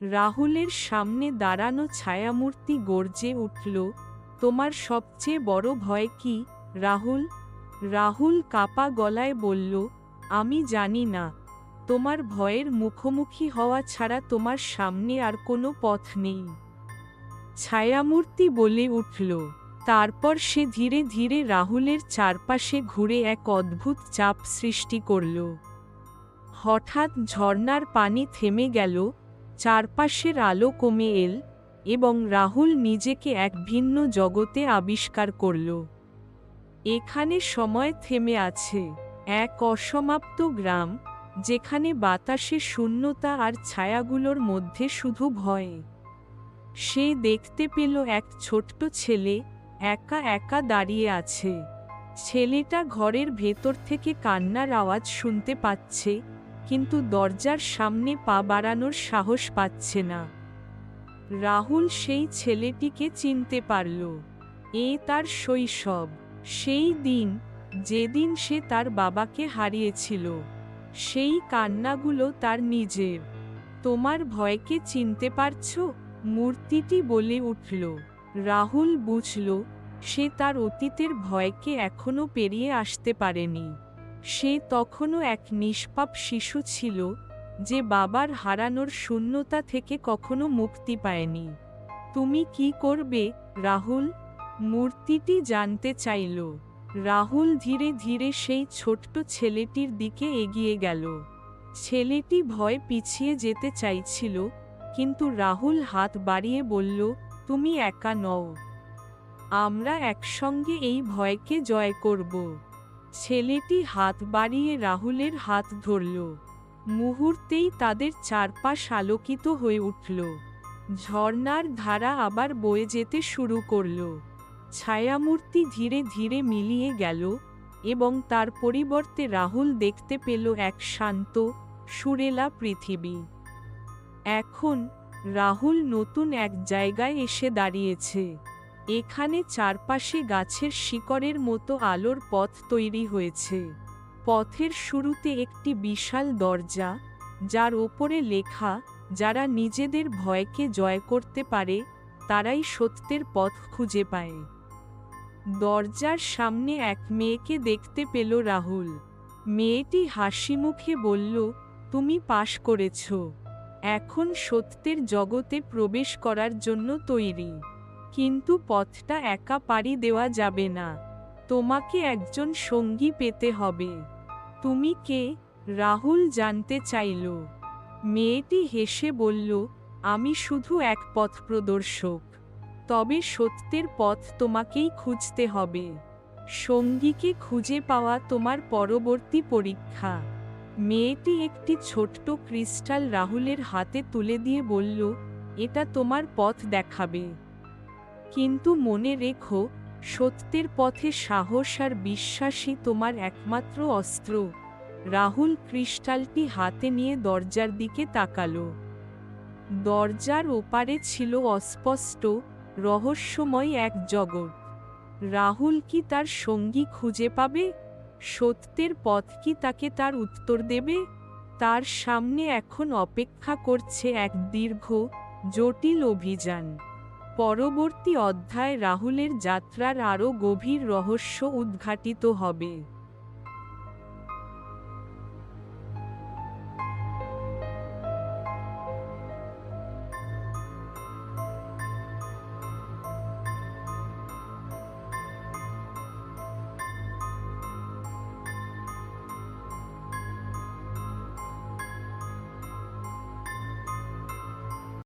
রাহুলের সামনে দাঁড়ানো ছায়ামূর্তি গর্জে উঠল, তোমার সবচেয়ে বড় ভয় কি, রাহুল? রাহুল কাপা গলায় বলল, আমি জানি না। তোমার ভয়ের মুখোমুখি হওয়া ছাড়া তোমার সামনে আর কোনো পথ নেই। ছায়ামূর্তি বলে উঠল। তারপর সে ধীরে ধীরে রাহুলের চারপাশে ঘুরে এক অদ্ভুত চাপ সৃষ্টি করল। হঠাৎ ঝর্ণার পানি থেমে গেল, চারপাশের আলো কমে এল, এবং রাহুল নিজেকে এক ভিন্ন জগতে আবিষ্কার করল। এখানে সময় থেমে আছে, এক অসমাপ্ত গ্রাম, যেখানে বাতাসে শূন্যতা আর ছায়াগুলোর মধ্যে শুধু ভয়। সে দেখতে পেল এক ছোট্ট ছেলে, একা একা দাঁড়িয়ে আছে। ছেলেটা ঘরের ভেতর থেকে কান্নার আওয়াজ শুনতে পাচ্ছে, কিন্তু দরজার সামনে পা বাড়ানোর সাহস পাচ্ছে না। রাহুল সেই ছেলেটিকে চিনতে পারল। তার শৈশব, সেই দিন যেদিন সে তার বাবাকে হারিয়েছিল। সেই কান্নাগুলো তার নিজের। তোমার ভয়কে চিনতে পারছো? মূর্তিটি বলে উঠল। রাহুল বুঝল, সে তার অতীতের ভয়কে এখনো পেরিয়ে আসতে পারেনি। সে তখনও এক নিষ্পাপ শিশু ছিল, যে বাবার হারানোর শূন্যতা থেকে কখনো মুক্তি পায়নি। তুমি কি করবে, রাহুল? মূর্তিটি জানতে চাইল। রাহুল ধীরে ধীরে সেই ছোট্ট ছেলেটির দিকে এগিয়ে গেল। ছেলেটি ভয় পিছিয়ে যেতে চাইছিল, কিন্তু রাহুল হাত বাড়িয়ে বলল, তুমি একা নও। আমরা একসঙ্গে এই ভয়কে জয় করব। ছেলেটি হাত বাড়িয়ে রাহুলের হাত ধরল। মুহূর্তেই তাদের চারপাশ আলোকিত হয়ে উঠল। ঝর্ণার ধারা আবার বয়ে যেতে শুরু করল। ছায়ামূর্তি ধীরে ধীরে মিলিয়ে গেল, এবং তার পরিবর্তে রাহুল দেখতে পেল এক শান্ত, সুরেলা পৃথিবী। এখন রাহুল নতুন এক জায়গায় এসে দাঁড়িয়েছে। এখানে চারপাশে গাছের শিকড়ের মতো আলোর পথ তৈরি হয়েছে। পথের শুরুতে একটি বিশাল দরজা, যার ওপরে লেখা, যারা নিজেদের ভয়কে জয় করতে পারে, তারাই সত্যের পথ খুঁজে পায়। দরজার সামনে এক মেয়েকে দেখতে পেল রাহুল। মেয়েটি হাসিমুখে বলল, তুমি পাশ করেছ। এখন সত্যের জগতে প্রবেশ করার জন্য তৈরি। কিন্তু পথটা একা পাড়ি দেওয়া যাবে না। তোমাকে একজন সঙ্গী পেতে হবে। তুমি কে? রাহুল জানতে চাইল। মেয়েটি হেসে বলল, আমি শুধু এক পথপ্রদর্শক। তবে সত্যের পথ তোমাকেই খুঁজতে হবে। সঙ্গীকে খুঁজে পাওয়া তোমার পরবর্তী পরীক্ষা। মেয়েটি একটি ছোট্ট ক্রিস্টাল রাহুলের হাতে তুলে দিয়ে বলল, এটা তোমার পথ দেখাবে। কিন্তু মনে রেখো, সত্যের পথে সাহস আর বিশ্বাসই তোমার একমাত্র অস্ত্র। রাহুল ক্রিস্টালটি হাতে নিয়ে দরজার দিকে তাকালো। দরজার ওপারে ছিল অস্পষ্ট, রহস্যময় এক জগৎ। রাহুল কি তার সঙ্গী খুঁজে পাবে? সত্যের পথ কি তাকে তার উত্তর দেবে? তার সামনে এখন অপেক্ষা করছে এক দীর্ঘ, জটিল অভিযান। পরবর্তী অধ্যায়ে রাহুলের যাত্রার আরও গভীর রহস্য উদ্ঘাটিত হবে।